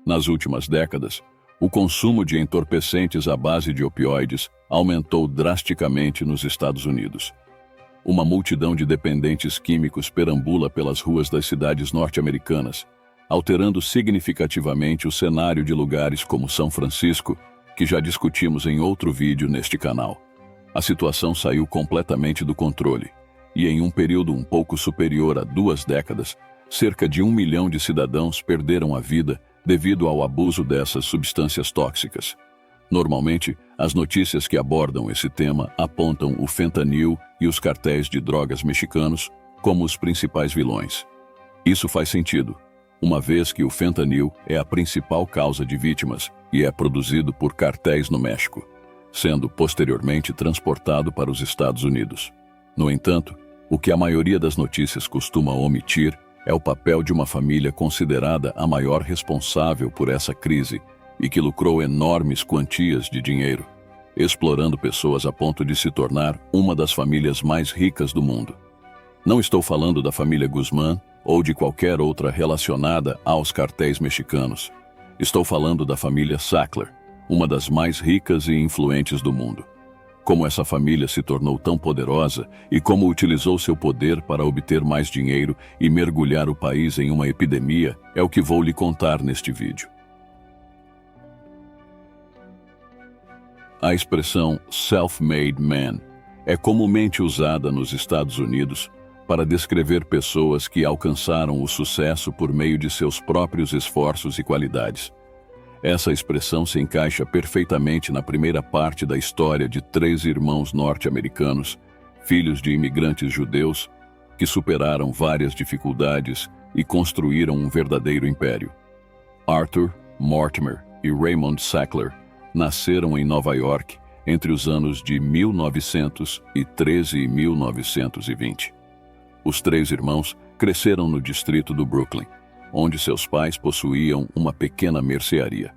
Nas últimas décadas, o consumo de entorpecentes à base de opioides aumentou drasticamente nos Estados Unidos. Uma multidão de dependentes químicos perambula pelas ruas das cidades norte-americanas, alterando significativamente o cenário de lugares como São Francisco, que já discutimos em outro vídeo neste canal. A situação saiu completamente do controle, e em um período um pouco superior a 2 décadas, cerca de 1 milhão de cidadãos perderam a vida devido ao abuso dessas substâncias tóxicas. Normalmente, as notícias que abordam esse tema apontam o fentanil e os cartéis de drogas mexicanos como os principais vilões. Isso faz sentido, uma vez que o fentanil é a principal causa de vítimas e é produzido por cartéis no México, sendo posteriormente transportado para os Estados Unidos. No entanto, o que a maioria das notícias costuma omitir é o papel de uma família considerada a maior responsável por essa crise e que lucrou enormes quantias de dinheiro, explorando pessoas a ponto de se tornar uma das famílias mais ricas do mundo. Não estou falando da família Guzmán ou de qualquer outra relacionada aos cartéis mexicanos. Estou falando da família Sackler, uma das mais ricas e influentes do mundo. Como essa família se tornou tão poderosa e como utilizou seu poder para obter mais dinheiro e mergulhar o país em uma epidemia é o que vou lhe contar neste vídeo. A expressão self-made man é comumente usada nos Estados Unidos para descrever pessoas que alcançaram o sucesso por meio de seus próprios esforços e qualidades. Essa expressão se encaixa perfeitamente na primeira parte da história de 3 irmãos norte-americanos, filhos de imigrantes judeus, que superaram várias dificuldades e construíram um verdadeiro império. Arthur, Mortimer e Raymond Sackler nasceram em Nova York entre os anos de 1913 e 1920. Os 3 irmãos cresceram no distrito do Brooklyn, onde seus pais possuíam uma pequena mercearia.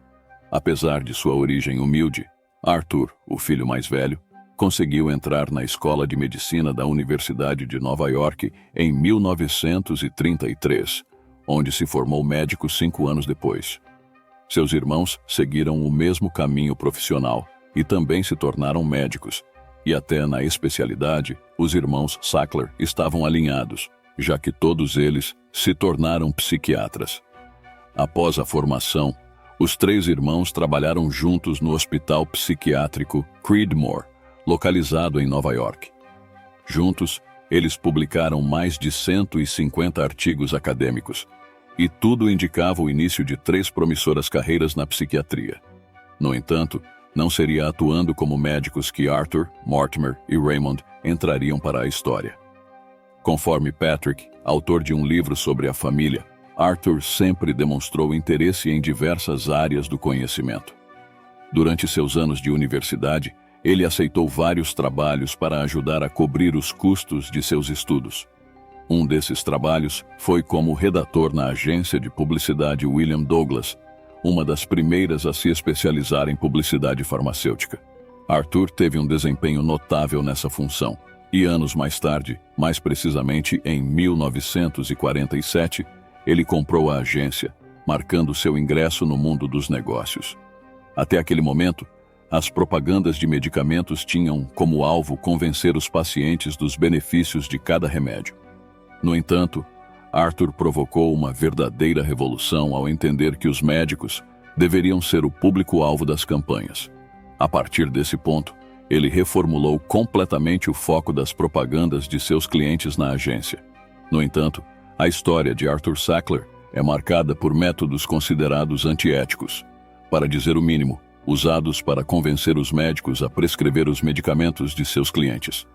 Apesar de sua origem humilde, Arthur, o filho mais velho, conseguiu entrar na Escola de Medicina da Universidade de Nova York em 1933, onde se formou médico 5 anos depois. Seus irmãos seguiram o mesmo caminho profissional e também se tornaram médicos, e até na especialidade, os irmãos Sackler estavam alinhados, já que todos eles se tornaram psiquiatras. Após a formação, os 3 irmãos trabalharam juntos no Hospital Psiquiátrico Creedmoor, localizado em Nova York. Juntos, eles publicaram mais de 150 artigos acadêmicos, e tudo indicava o início de 3 promissoras carreiras na psiquiatria. No entanto, não seria atuando como médicos que Arthur, Mortimer e Raymond entrariam para a história. Conforme Patrick, autor de um livro sobre a família, Arthur sempre demonstrou interesse em diversas áreas do conhecimento. Durante seus anos de universidade, ele aceitou vários trabalhos para ajudar a cobrir os custos de seus estudos. Um desses trabalhos foi como redator na agência de publicidade William Douglas, uma das primeiras a se especializar em publicidade farmacêutica. Arthur teve um desempenho notável nessa função, e anos mais tarde, mais precisamente em 1947, ele comprou a agência, marcando seu ingresso no mundo dos negócios. Até aquele momento, as propagandas de medicamentos tinham como alvo convencer os pacientes dos benefícios de cada remédio. No entanto, Arthur provocou uma verdadeira revolução ao entender que os médicos deveriam ser o público-alvo das campanhas. A partir desse ponto, ele reformulou completamente o foco das propagandas de seus clientes na agência. No entanto, a história de Arthur Sackler é marcada por métodos considerados antiéticos, para dizer o mínimo, usados para convencer os médicos a prescrever os medicamentos de seus clientes.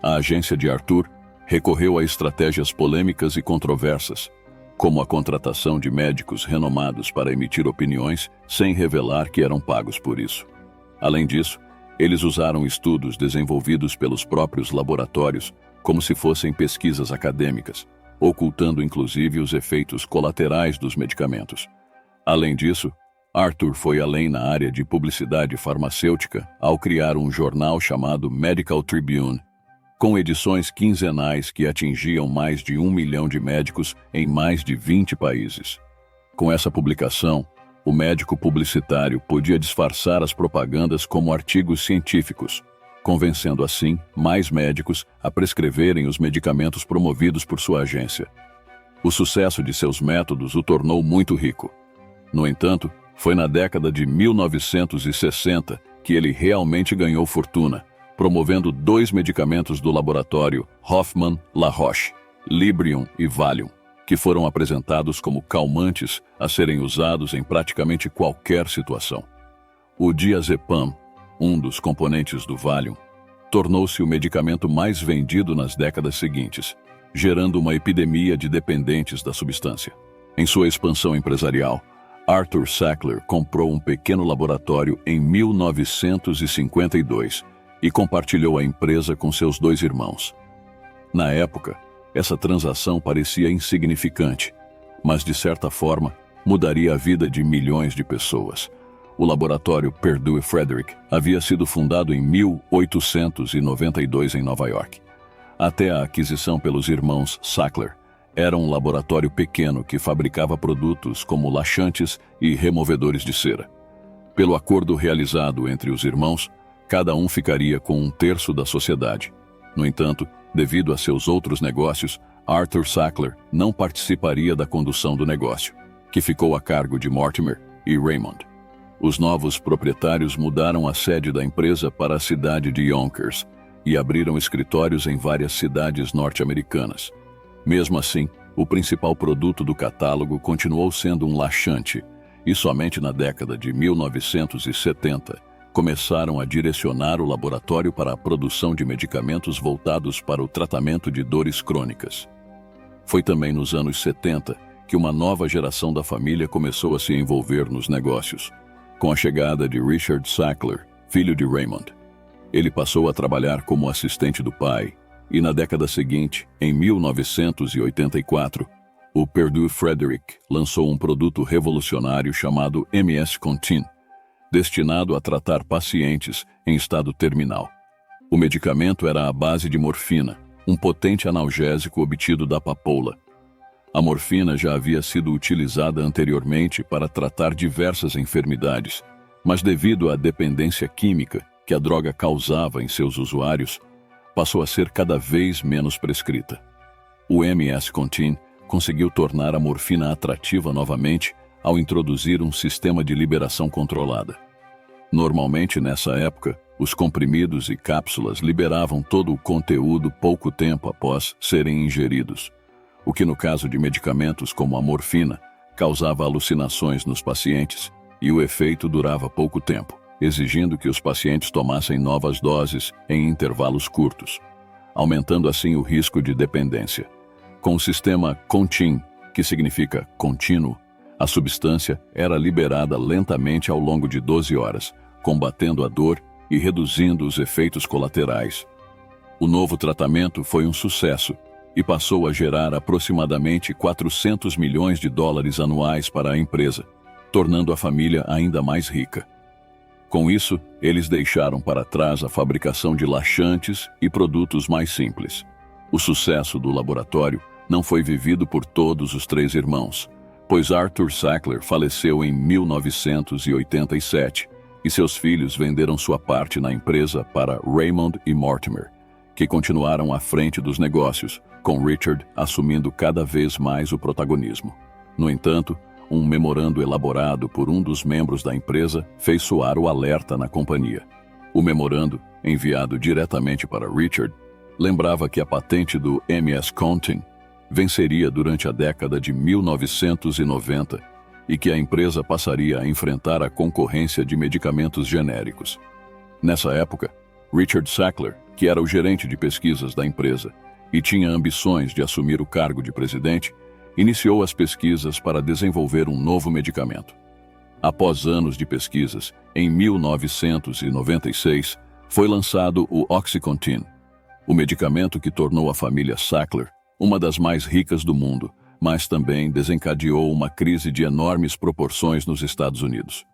A agência de Arthur recorreu a estratégias polêmicas e controversas, como a contratação de médicos renomados para emitir opiniões sem revelar que eram pagos por isso. Além disso, eles usaram estudos desenvolvidos pelos próprios laboratórios como se fossem pesquisas acadêmicas, ocultando inclusive os efeitos colaterais dos medicamentos. Além disso, Arthur foi além na área de publicidade farmacêutica ao criar um jornal chamado Medical Tribune, com edições quinzenais que atingiam mais de 1 milhão de médicos em mais de 20 países. Com essa publicação, O médico publicitário podia disfarçar as propagandas como artigos científicos, convencendo assim mais médicos a prescreverem os medicamentos promovidos por sua agência. O sucesso de seus métodos o tornou muito rico. No entanto, foi na década de 1960 que ele realmente ganhou fortuna, promovendo 2 medicamentos do laboratório Hoffmann-La Roche, Librium e Valium, que foram apresentados como calmantes a serem usados em praticamente qualquer situação. O diazepam, um dos componentes do Valium, tornou-se o medicamento mais vendido nas décadas seguintes, gerando uma epidemia de dependentes da substância. Em sua expansão empresarial, Arthur Sackler comprou um pequeno laboratório em 1952 e compartilhou a empresa com seus 2 irmãos. Na época, essa transação parecia insignificante, mas de certa forma mudaria a vida de milhões de pessoas. O laboratório Purdue Frederick havia sido fundado em 1892 em Nova York. Até a aquisição pelos irmãos Sackler, era um laboratório pequeno que fabricava produtos como laxantes e removedores de cera. Pelo acordo realizado entre os irmãos, cada um ficaria com 1/3 da sociedade. No entanto, devido a seus outros negócios, Arthur Sackler não participaria da condução do negócio, que ficou a cargo de Mortimer e Raymond. Os novos proprietários mudaram a sede da empresa para a cidade de Yonkers e abriram escritórios em várias cidades norte-americanas. Mesmo assim, o principal produto do catálogo continuou sendo um laxante, e somente na década de 1970 começaram a direcionar o laboratório para a produção de medicamentos voltados para o tratamento de dores crônicas. Foi também nos anos 70 que uma nova geração da família começou a se envolver nos negócios, com a chegada de Richard Sackler, filho de Raymond. Ele passou a trabalhar como assistente do pai, e na década seguinte, em 1984, o Purdue Frederick lançou um produto revolucionário chamado MS-Contin, destinado a tratar pacientes em estado terminal. O medicamento era à base de morfina, um potente analgésico obtido da papoula. A morfina já havia sido utilizada anteriormente para tratar diversas enfermidades, mas devido à dependência química que a droga causava em seus usuários, passou a ser cada vez menos prescrita. O MS-Contin conseguiu tornar a morfina atrativa novamente ao introduzir um sistema de liberação controlada. Normalmente, nessa época, os comprimidos e cápsulas liberavam todo o conteúdo pouco tempo após serem ingeridos, o que no caso de medicamentos como a morfina, causava alucinações nos pacientes e o efeito durava pouco tempo, exigindo que os pacientes tomassem novas doses em intervalos curtos, aumentando assim o risco de dependência. Com o sistema Contin, que significa contínuo, a substância era liberada lentamente ao longo de 12 horas, combatendo a dor e reduzindo os efeitos colaterais. O novo tratamento foi um sucesso e passou a gerar aproximadamente 400 milhões de dólares anuais para a empresa, tornando a família ainda mais rica. Com isso, eles deixaram para trás a fabricação de laxantes e produtos mais simples. O sucesso do laboratório não foi vivido por todos os 3 irmãos, pois Arthur Sackler faleceu em 1987 e seus filhos venderam sua parte na empresa para Raymond e Mortimer, que continuaram à frente dos negócios, com Richard assumindo cada vez mais o protagonismo. No entanto, um memorando elaborado por um dos membros da empresa fez soar o alerta na companhia. O memorando, enviado diretamente para Richard, lembrava que a patente do MS-Contin venceria durante a década de 1990 e que a empresa passaria a enfrentar a concorrência de medicamentos genéricos. Nessa época, Richard Sackler, que era o gerente de pesquisas da empresa e tinha ambições de assumir o cargo de presidente, iniciou as pesquisas para desenvolver um novo medicamento. Após anos de pesquisas, em 1996, foi lançado o OxyContin, o medicamento que tornou a família Sackler uma das mais ricas do mundo, mas também desencadeou uma crise de enormes proporções nos Estados Unidos.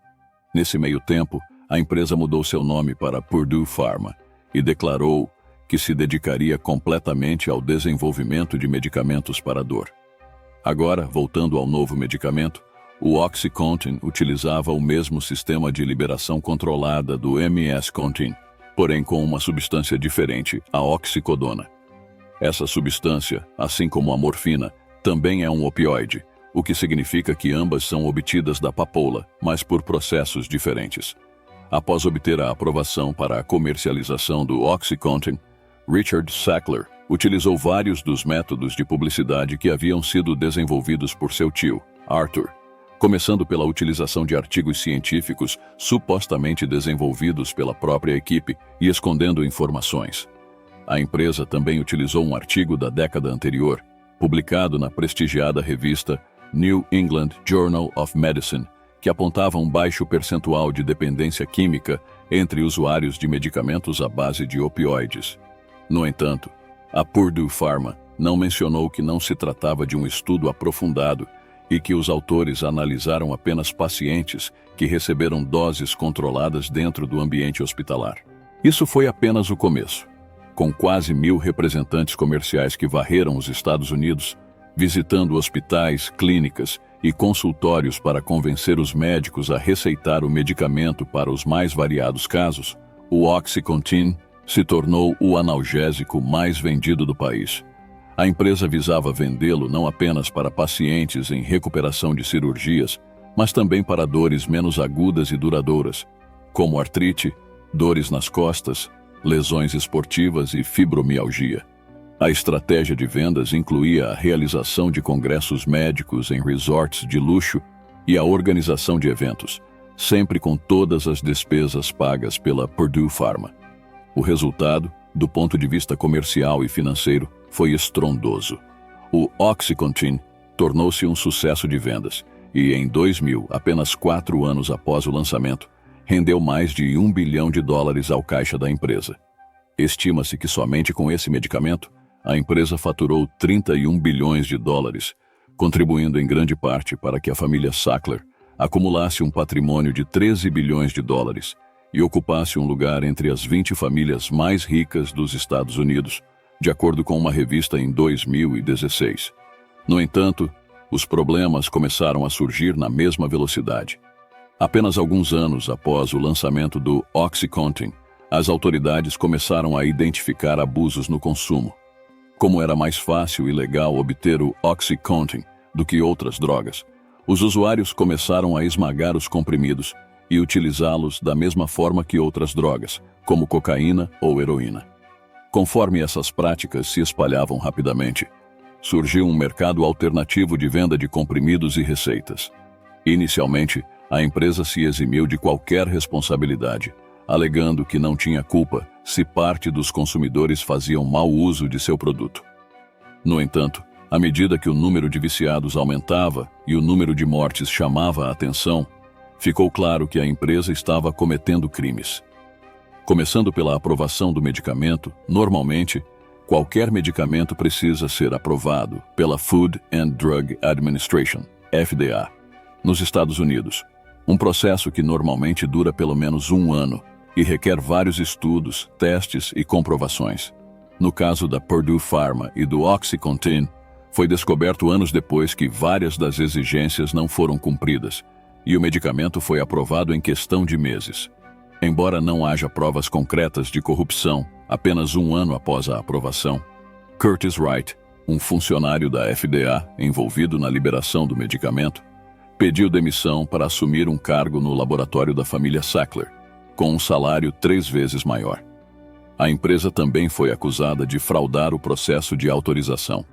Nesse meio tempo, a empresa mudou seu nome para Purdue Pharma e declarou que se dedicaria completamente ao desenvolvimento de medicamentos para a dor. Agora, voltando ao novo medicamento, O OxyContin utilizava o mesmo sistema de liberação controlada do MS-Contin, porém com uma substância diferente, a oxicodona. Essa substância, assim como a morfina, também é um opioide, o que significa que ambas são obtidas da papoula, mas por processos diferentes. Após obter a aprovação para a comercialização do OxyContin, Richard Sackler utilizou vários dos métodos de publicidade que haviam sido desenvolvidos por seu tio, Arthur, começando pela utilização de artigos científicos supostamente desenvolvidos pela própria equipe e escondendo informações. A empresa também utilizou um artigo da década anterior, publicado na prestigiada revista New England Journal of Medicine, que apontava um baixo percentual de dependência química entre usuários de medicamentos à base de opioides. No entanto, a Purdue Pharma não mencionou que não se tratava de um estudo aprofundado e que os autores analisaram apenas pacientes que receberam doses controladas dentro do ambiente hospitalar. Isso foi apenas o começo. Com quase 1.000 representantes comerciais que varreram os Estados Unidos, visitando hospitais, clínicas e consultórios para convencer os médicos a receitar o medicamento para os mais variados casos, o OxyContin se tornou o analgésico mais vendido do país. A empresa visava vendê-lo não apenas para pacientes em recuperação de cirurgias, mas também para dores menos agudas e duradouras, como artrite, dores nas costas, lesões esportivas e fibromialgia. A estratégia de vendas incluía a realização de congressos médicos em resorts de luxo e a organização de eventos, sempre com todas as despesas pagas pela Purdue Pharma. O resultado, do ponto de vista comercial e financeiro, foi estrondoso. O OxyContin tornou-se um sucesso de vendas e, em 2000, apenas 4 anos após o lançamento, rendeu mais de $1 bilhão ao caixa da empresa. Estima-se que somente com esse medicamento, a empresa faturou $31 bilhões, contribuindo em grande parte para que a família Sackler acumulasse um patrimônio de $13 bilhões e ocupasse um lugar entre as 20 famílias mais ricas dos Estados Unidos, de acordo com uma revista em 2016. No entanto, os problemas começaram a surgir na mesma velocidade. Apenas alguns anos após o lançamento do OxyContin, as autoridades começaram a identificar abusos no consumo. Como era mais fácil e legal obter o OxyContin do que outras drogas, os usuários começaram a esmagar os comprimidos e utilizá-los da mesma forma que outras drogas, como cocaína ou heroína. Conforme essas práticas se espalhavam rapidamente, surgiu um mercado alternativo de venda de comprimidos e receitas. Inicialmente, a empresa se eximiu de qualquer responsabilidade, alegando que não tinha culpa se parte dos consumidores faziam mau uso de seu produto. No entanto, à medida que o número de viciados aumentava e o número de mortes chamava a atenção, ficou claro que a empresa estava cometendo crimes. Começando pela aprovação do medicamento, normalmente, qualquer medicamento precisa ser aprovado pela Food and Drug Administration, FDA, nos Estados Unidos, um processo que normalmente dura pelo menos 1 ano e requer vários estudos, testes e comprovações. No caso da Purdue Pharma e do OxyContin, foi descoberto anos depois que várias das exigências não foram cumpridas, e o medicamento foi aprovado em questão de meses. Embora não haja provas concretas de corrupção, apenas 1 ano após a aprovação, Curtis Wright, um funcionário da FDA envolvido na liberação do medicamento, pediu demissão para assumir um cargo no laboratório da família Sackler, com um salário 3 vezes maior. A empresa também foi acusada de fraudar o processo de autorização.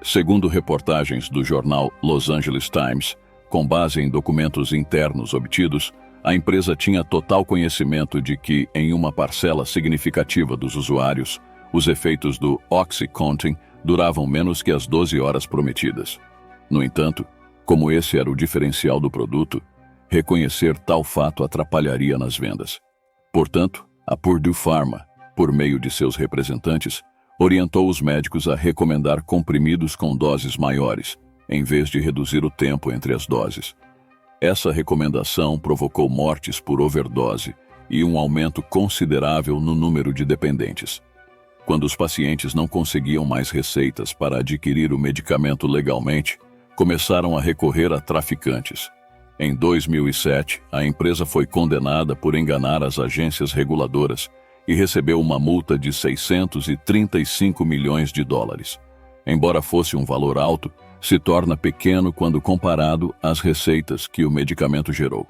Segundo reportagens do jornal Los Angeles Times, com base em documentos internos obtidos, a empresa tinha total conhecimento de que, em uma parcela significativa dos usuários, os efeitos do OxyContin duravam menos que as 12 horas prometidas. No entanto, como esse era o diferencial do produto, reconhecer tal fato atrapalharia nas vendas. Portanto, a Purdue Pharma, por meio de seus representantes, orientou os médicos a recomendar comprimidos com doses maiores, em vez de reduzir o tempo entre as doses. Essa recomendação provocou mortes por overdose e um aumento considerável no número de dependentes. Quando os pacientes não conseguiam mais receitas para adquirir o medicamento legalmente, começaram a recorrer a traficantes. Em 2007, a empresa foi condenada por enganar as agências reguladoras e recebeu uma multa de 635 milhões de dólares. Embora fosse um valor alto, se torna pequeno quando comparado às receitas que o medicamento gerou.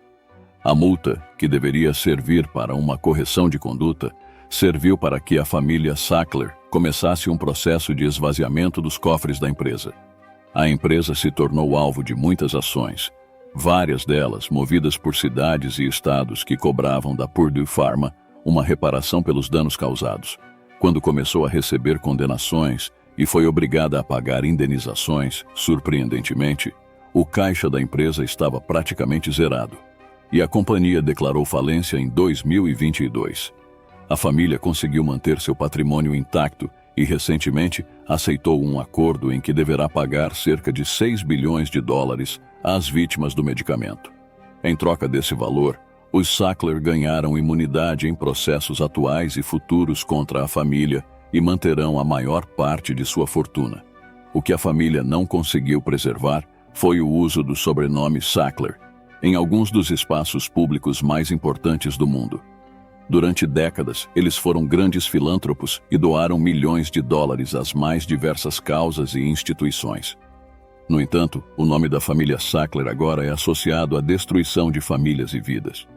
A multa, que deveria servir para uma correção de conduta, serviu para que a família Sackler começasse um processo de esvaziamento dos cofres da empresa. A empresa se tornou alvo de muitas ações, várias delas movidas por cidades e estados que cobravam da Purdue Pharma uma reparação pelos danos causados. Quando começou a receber condenações e foi obrigada a pagar indenizações, surpreendentemente, o caixa da empresa estava praticamente zerado, e a companhia declarou falência em 2022. A família conseguiu manter seu patrimônio intacto e, recentemente, aceitou um acordo em que deverá pagar cerca de 6 bilhões de dólares às vítimas do medicamento. Em troca desse valor, os Sackler ganharam imunidade em processos atuais e futuros contra a família e manterão a maior parte de sua fortuna. O que a família não conseguiu preservar foi o uso do sobrenome Sackler em alguns dos espaços públicos mais importantes do mundo. Durante décadas, eles foram grandes filântropos e doaram milhões de dólares às mais diversas causas e instituições. No entanto, o nome da família Sackler agora é associado à destruição de famílias e vidas.